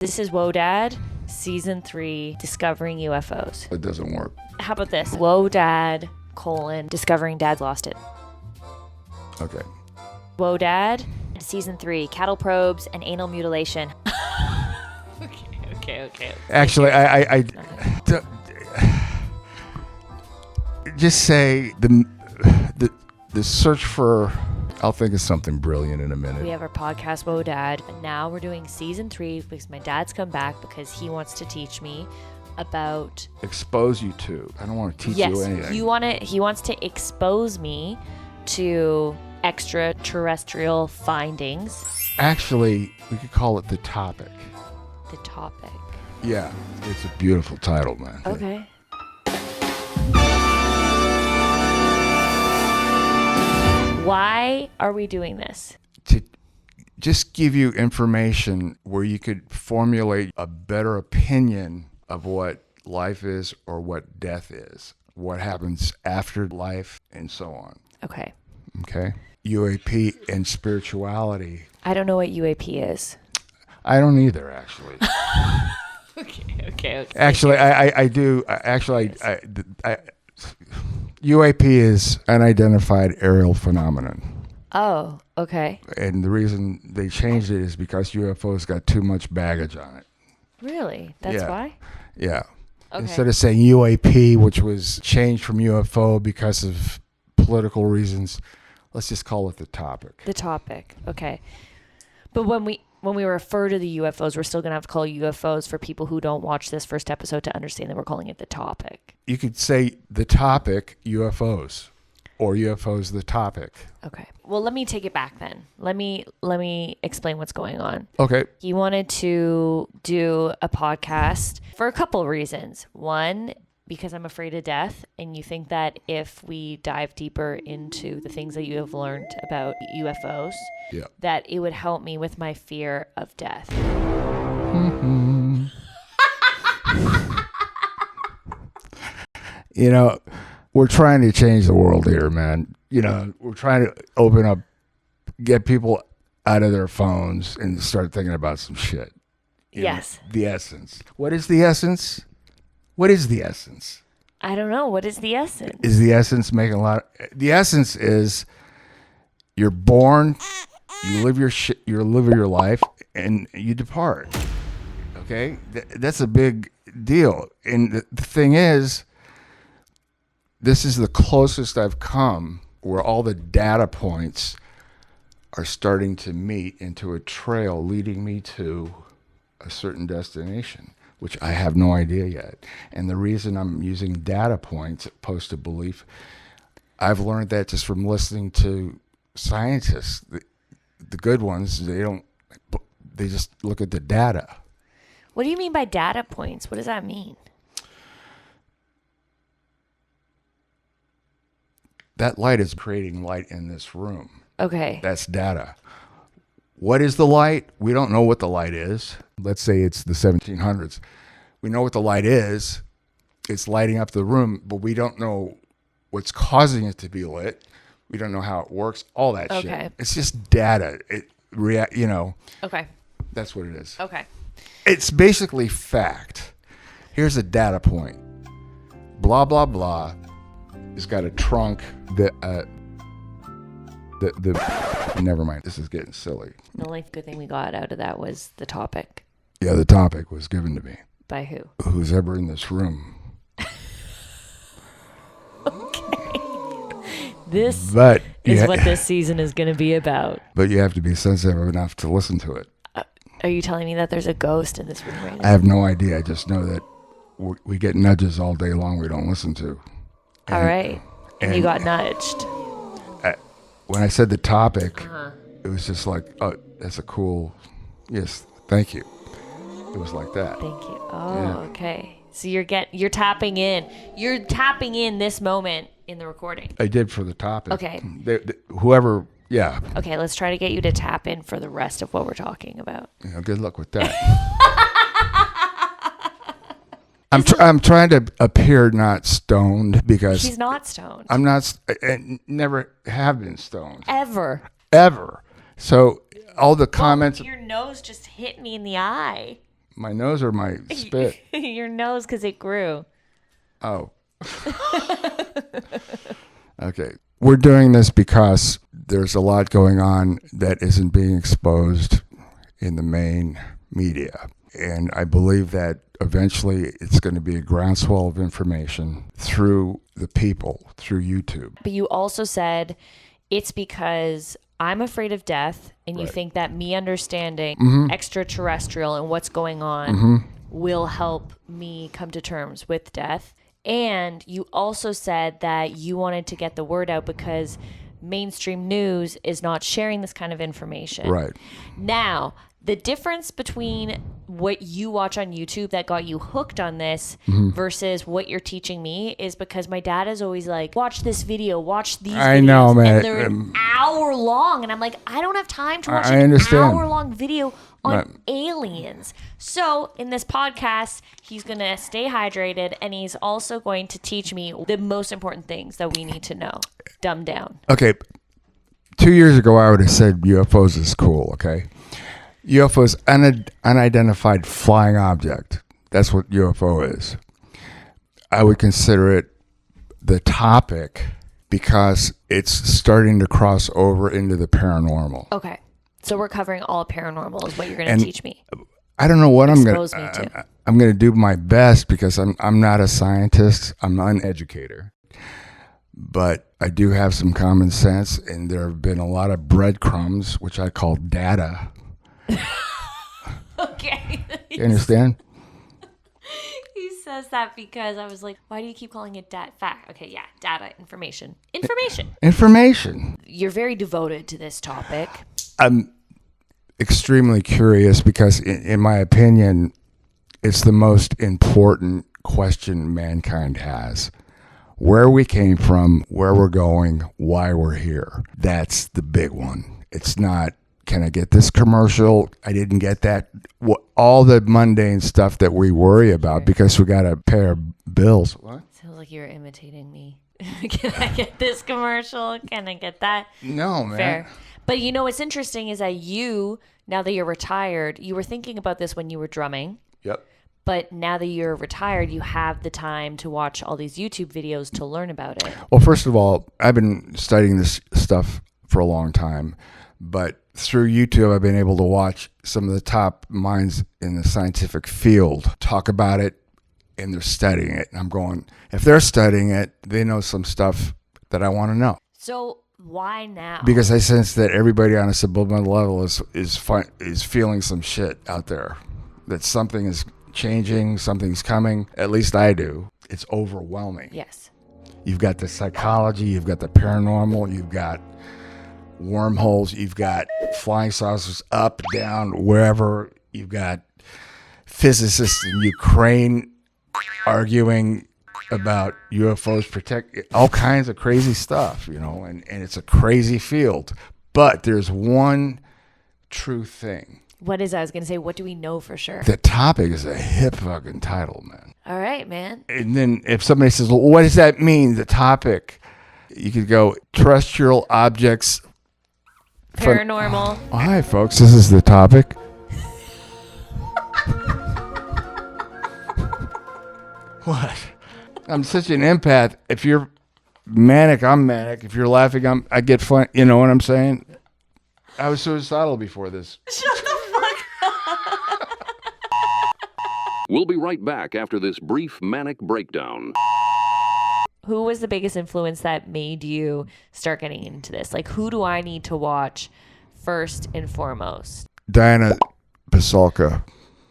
This is Whoa Dad, Season 3, Discovering UFOs. It doesn't work. How about this? Whoa Dad, Discovering Dad Lost It. Okay. Whoa Dad, Season 3, Cattle Probes and Anal Mutilation. Okay. Actually, I just say the search for... I'll think of something brilliant in a minute. We have our podcast, Whoa Dad, and now we're doing Season 3 because my dad's come back because he wants to teach me about... Expose you to. I don't want to teach you anything. He wants to expose me to extraterrestrial findings. Actually, we could call it The Topic. The Topic. Yeah, it's a beautiful title, man. Okay. Why are we doing this? To just give you information where you could formulate a better opinion of what life is or what death is, what happens after life, and so on. Okay. Okay? UAP and spirituality. I don't know what UAP is. I don't either, actually. Okay. Actually, I do. Actually, UAP is unidentified aerial phenomenon. Oh, okay. And the reason they changed it is because UFOs got too much baggage on it. Really? That's why? Yeah. Okay. Instead of saying UAP, which was changed from UFO because of political reasons, let's just call it The Topic. The Topic. Okay. But when we refer to the UFOs, we're still going to have to call UFOs for people who don't watch this first episode to understand that we're calling it The Topic. You could say The Topic, UFOs, or UFOs, The Topic. Okay. Well, let me take it back then. Let me explain what's going on. Okay. He wanted to do a podcast for a couple of reasons. One, because I'm afraid of death, and you think that if we dive deeper into the things that you have learned about UFOs, that it would help me with my fear of death. Mm-hmm. You know, we're trying to change the world here, man. You know, we're trying to open up, get people out of their phones and start thinking about some shit. Yes. The essence. What is the essence? What is the essence? I don't know. What is the essence? Is the essence making a lot? The essence is you're born, you live your life, and you depart. Okay, that's a big deal. And the thing is, this is the closest I've come where all the data points are starting to meet into a trail leading me to a certain destination, which I have no idea yet. And the reason I'm using data points opposed to belief, I've learned that just from listening to scientists. The good ones, they just look at the data. What do you mean by data points? What does that mean? That light is creating light in this room. Okay. That's data. What is the light? We don't know what the light is. Let's say it's the 1700s. We know what the light is. It's lighting up the room, but we don't know what's causing it to be lit. We don't know how it works. All that shit. It's just data. Okay. That's what it is. Okay. It's basically fact. Here's a data point. Blah, blah, blah. It's got a trunk that... Never mind. This is getting silly. The only good thing we got out of that was The Topic. Yeah, The Topic was given to me. By who? Who's ever in this room. Okay. This is what this season is going to be about. But you have to be sensitive enough to listen to it. Are you telling me that there's a ghost in this room right now? I have no idea. I just know that we get nudges all day long we don't listen to. All right. And you got nudged. When I said The Topic, it was just like, oh, that's a cool, yes, thank you. It was like that. Thank you. Oh, okay. So you're tapping in. You're tapping in this moment in the recording. I did for The Topic. Okay. Whoever, yeah. Okay, let's try to get you to tap in for the rest of what we're talking about. Good luck with that. I'm trying to appear not stoned because... He's not stoned. I'm not, and never have been stoned. Ever. So all the comments... Your nose just hit me in the eye. My nose or my spit? Your nose, because it grew. Oh. Okay. We're doing this because there's a lot going on that isn't being exposed in the main media. And I believe that eventually it's going to be a groundswell of information through the people, through YouTube. But you also said it's because I'm afraid of death, and you think that me understanding extraterrestrial and what's going on will help me come to terms with death. And you also said that you wanted to get the word out because mainstream news is not sharing this kind of information. Right. Now, the difference between what you watch on YouTube that got you hooked on this versus what you're teaching me is because my dad is always like, watch this video, watch these videos. I know, man. And they're an hour long. And I'm like, I don't have time to watch I an understand. hour-long video on aliens. So in this podcast, he's going to stay hydrated, and he's also going to teach me the most important things that we need to know. Dumb down. Okay. 2 years ago, I would have said UFOs is cool, okay? UFOs, unidentified flying object. That's what UFO is. I would consider it the topic because it's starting to cross over into the paranormal. Okay. So we're covering all paranormal is what you're going to teach me. I don't know what I'm going Expose me to. I'm going to do my best because I'm not a scientist. I'm not an educator. But I do have some common sense, and there have been a lot of breadcrumbs, which I call data. Okay. You understand? He says that because I was like, why do you keep calling it fact? Okay, yeah, data, information. Information. You're very devoted to this topic. I'm extremely curious because, in my opinion, it's the most important question mankind has. Where we came from, where we're going, why we're here. That's the big one. It's not, can I get this commercial? I didn't get that. All the mundane stuff that we worry about because we got to pay our bills. What? Sounds like you're imitating me. Can I get this commercial? Can I get that? No, man. Fair. But you know what's interesting is that you, now that you're retired, you were thinking about this when you were drumming. Yep. But now that you're retired, you have the time to watch all these YouTube videos to learn about it. Well, first of all, I've been studying this stuff for a long time, but through YouTube, I've been able to watch some of the top minds in the scientific field talk about it, and they're studying it. And I'm going, if they're studying it, they know some stuff that I want to know. So why now? Because I sense that everybody on a subliminal level is feeling some shit out there, that something is changing, something's coming. At least I do. It's overwhelming. Yes. You've got the psychology, you've got the paranormal, you've got wormholes, you've got flying saucers up, down, wherever. You've got physicists in Ukraine arguing about UFOs protect all kinds of crazy stuff, and it's a crazy field. But there's one true thing. What is that? I was going to say, what do we know for sure? The topic is a hip fucking title, man. All right, man. And then if somebody says, well, what does that mean, the topic? You could go, terrestrial objects. Paranormal. Oh, hi, folks. This is the topic. What? I'm such an empath. If you're manic, I'm manic. If you're laughing, I get fun. You know what I'm saying? I was suicidal before this. Shut the fuck up. We'll be right back after this brief manic breakdown. Who was the biggest influence that made you start getting into this? Like, who do I need to watch first and foremost? Diana Pasulka.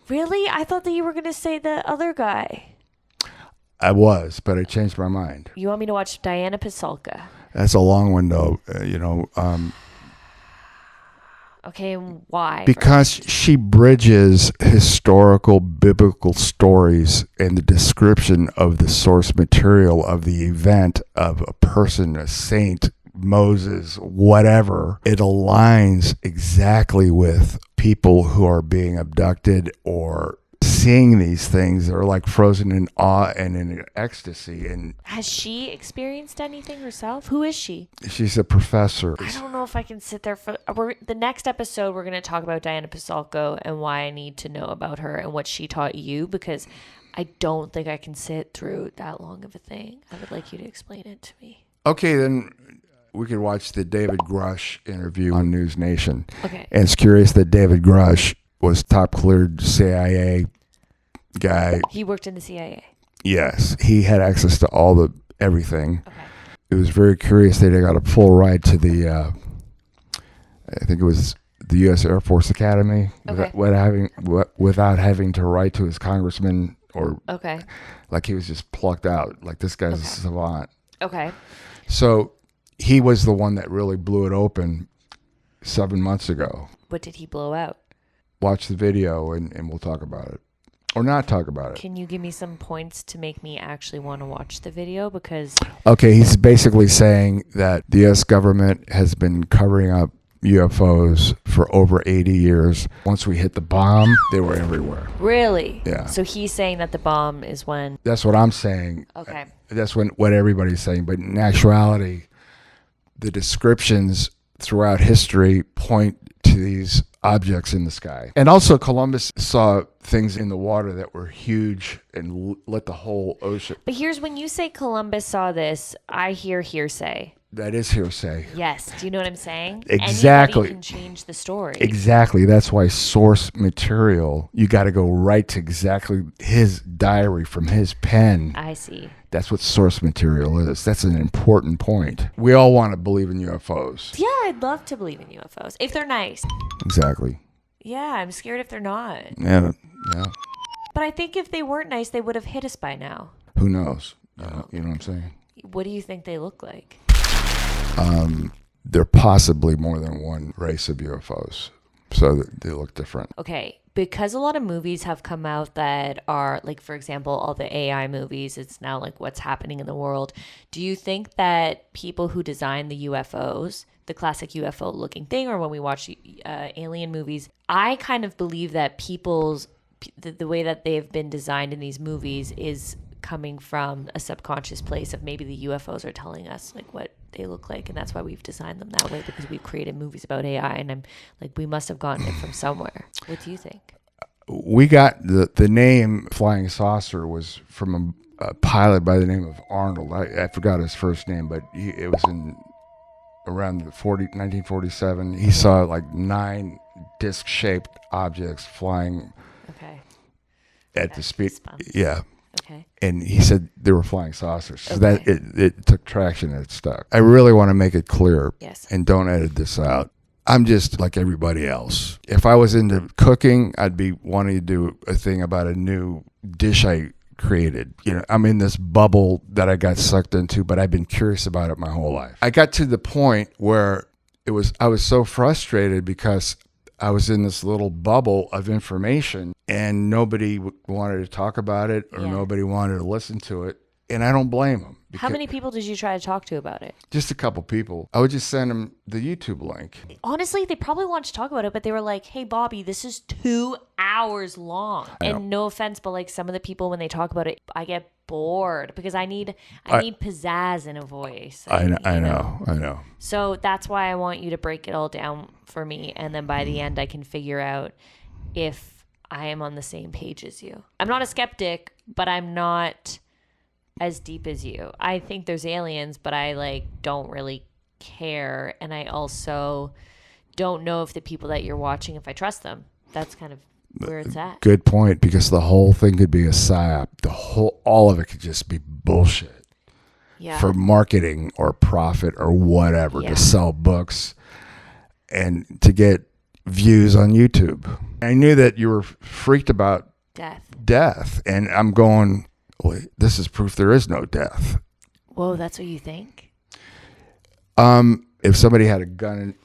Really? I thought that you were going to say the other guy. I was, but I changed my mind. You want me to watch Diana Pasulka? That's a long one, though. Okay, why? Because she bridges historical biblical stories and the description of the source material of the event of a person, a saint, Moses, whatever. It aligns exactly with people who are being abducted or seeing these things, they're like frozen in awe and in ecstasy. And has she experienced anything herself? Who is she? she's a professor. I don't know if I can sit there for the next episode. We're going to talk about Diana Pasalco and why I need to know about her and what she taught you, because I don't think I can sit through that long of a thing. I would like you to explain it to me. Okay, then we could watch the David Grush interview on News Nation. Okay. And it's curious that David Grush was top cleared CIA guy. He worked in the CIA. Yes, he had access to all the everything. Okay. It was very curious that he got a full ride to the, I think it was the U.S. Air Force Academy, Okay. without having to write to his congressman or Okay. like he was just plucked out. Like this guy's a savant. Okay. So he was the one that really blew it open 7 months ago. What did he blow out? Watch the video and we'll talk about it. Or not talk about it. Can you give me some points to make me actually want to watch the video? Because Okay, he's basically saying that the U.S. government has been covering up UFOs for over 80 years. Once we hit the bomb, they were everywhere. really? Yeah. So he's saying that the bomb is when... That's what I'm saying. Okay. That's what everybody's saying. But in actuality, the descriptions throughout history point to these objects in the sky. And also Columbus saw things in the water that were huge and lit the whole ocean. But here's when you say Columbus saw this, I hear hearsay. That is hearsay. Yes. Do you know what I'm saying? Exactly. Anybody can change the story. Exactly. That's why source material, you got to go right to exactly his diary from his pen. I see. That's what source material is. That's an important point. We all want to believe in UFOs. Yeah, I'd love to believe in UFOs. If they're nice. Exactly. Yeah, I'm scared if they're not. Yeah. But I think if they weren't nice, they would have hit us by now. Who knows? You know what I'm saying? What do you think they look like? There are possibly more than one race of UFOs. So they look different. Okay, because a lot of movies have come out that are, like, for example, all the AI movies, it's now like what's happening in the world. Do you think that people who design the UFOs, the classic UFO looking thing, or when we watch alien movies, I kind of believe that the way that they've been designed in these movies is coming from a subconscious place of maybe the UFOs are telling us like what they look like, and that's why we've designed them that way, because we've created movies about AI, and I'm like, we must have gotten it from somewhere. What do you think? We got the name Flying Saucer was from a pilot by the name of Arnold. I forgot his first name, but it was in around 1947. He saw like 9 disc-shaped objects flying Okay. at the speed. Goosebumps. Yeah. Okay. And he said they were flying saucers. So Okay. that it took traction and it stuck. I really want to make it clear. Yes. And don't edit this out. I'm just like everybody else. If I was into cooking, I'd be wanting to do a thing about a new dish I created. You know, I'm in this bubble that I got sucked into, but I've been curious about it my whole life. I got to the point where I was so frustrated because I was in this little bubble of information and nobody wanted to talk about it or nobody wanted to listen to it. And I don't blame them. How many people did you try to talk to about it? Just a couple people. I would just send them the YouTube link. Honestly, they probably wanted to talk about it, but they were like, hey, Bobby, this is 2 hours long. And no offense, but like some of the people, when they talk about it, I get bored because I need pizzazz in a voice. I know. So that's why I want you to break it all down for me. And then by the end, I can figure out if I am on the same page as you. I'm not a skeptic, but I'm not as deep as you. I think there's aliens, but I don't really care. And I also don't know if the people that you're watching, if I trust them. That's kind of where it's at. Good point, because the whole thing could be a psyop. All of it could just be bullshit. Yeah. For marketing or profit or whatever, to sell books and to get views on YouTube. I knew that you were freaked about death. And I'm going, wait, this is proof there is no death. Whoa, that's what you think? If somebody had a gun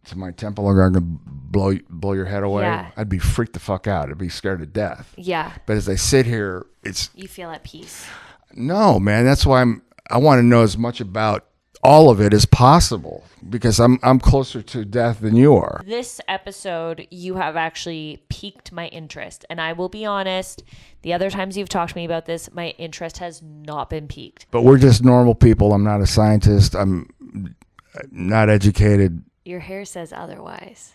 to my temple and going to blow your head away, I'd be freaked the fuck out. I'd be scared to death. Yeah. But as I sit here, you feel at peace. No, man. That's why I want to know as much about all of it is possible because I'm closer to death than you are. This episode, you have actually piqued my interest. And I will be honest, the other times you've talked to me about this, my interest has not been piqued. But we're just normal people. I'm not a scientist. I'm not educated. Your hair says otherwise.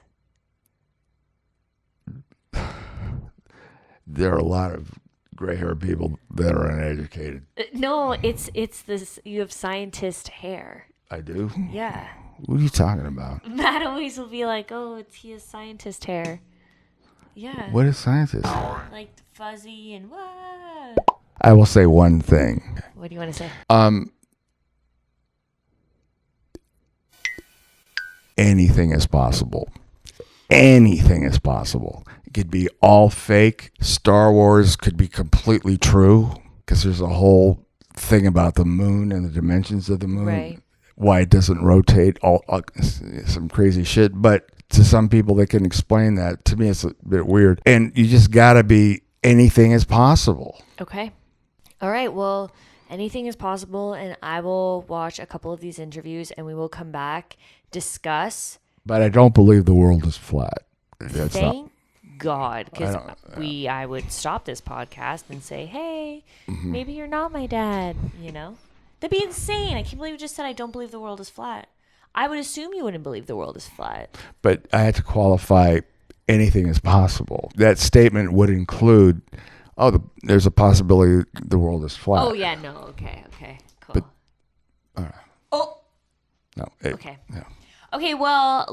There are a lot of gray-haired people that are uneducated. No, it's this. You have scientist hair. I do? Yeah. What are you talking about? Matt always will be like, "Oh, he has scientist hair." Yeah. What is scientist? Like fuzzy and what? I will say one thing. What do you want to say? Anything is possible. Anything is possible. It could be all fake. Star Wars could be completely true because there's a whole thing about the moon and the dimensions of the moon. Right. Why it doesn't rotate, all some crazy shit. But to some people, they can explain that. To me, it's a bit weird. And you just got to be, anything is possible. Okay. All right. Well, anything is possible, and I will watch a couple of these interviews, and we will come back, discuss. But I don't believe the world is flat. That's Thank God, because I I would stop this podcast and say, hey, Mm-hmm. maybe you're not my dad, you know? That'd be insane. I can't believe you just said I don't believe the world is flat. I would assume you wouldn't believe the world is flat. But I had to qualify anything is possible. That statement would include, there's a possibility the world is flat. Oh, yeah, no. Okay, cool. No. Okay. Yeah. Okay, well,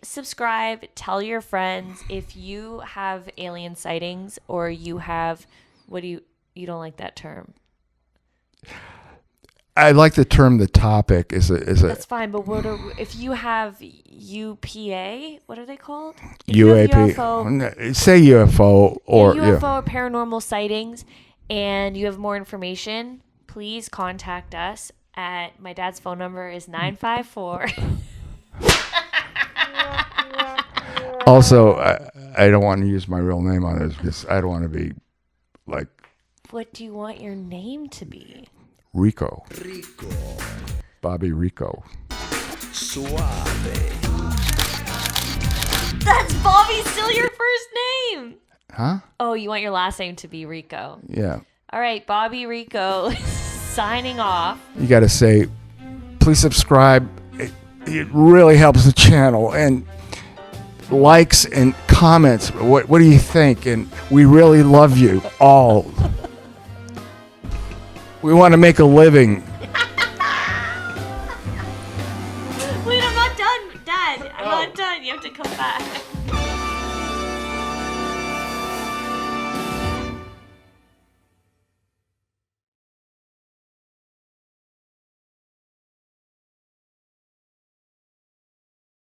subscribe, tell your friends if you have alien sightings or you have, you don't like that term. I like the term the topic is a That's fine, but if you have UPA, what are they called? If you have UAP. UFO, Say UFO or UFO or paranormal sightings and you have more information, please contact us at, my dad's phone number is 954. Also, I don't want to use my real name on this because I don't want to be like What do you want your name to be? Rico. Bobby Rico. Suave. That's Bobby, still your first name. Huh? Oh, you want your last name to be Rico. Yeah. All right, Bobby Rico signing off. You got to say, please subscribe. It really helps the channel. And likes and comments. What do you think? And we really love you all. We want to make a living. Wait, I'm not done, Dad. I'm not done. You have to come back.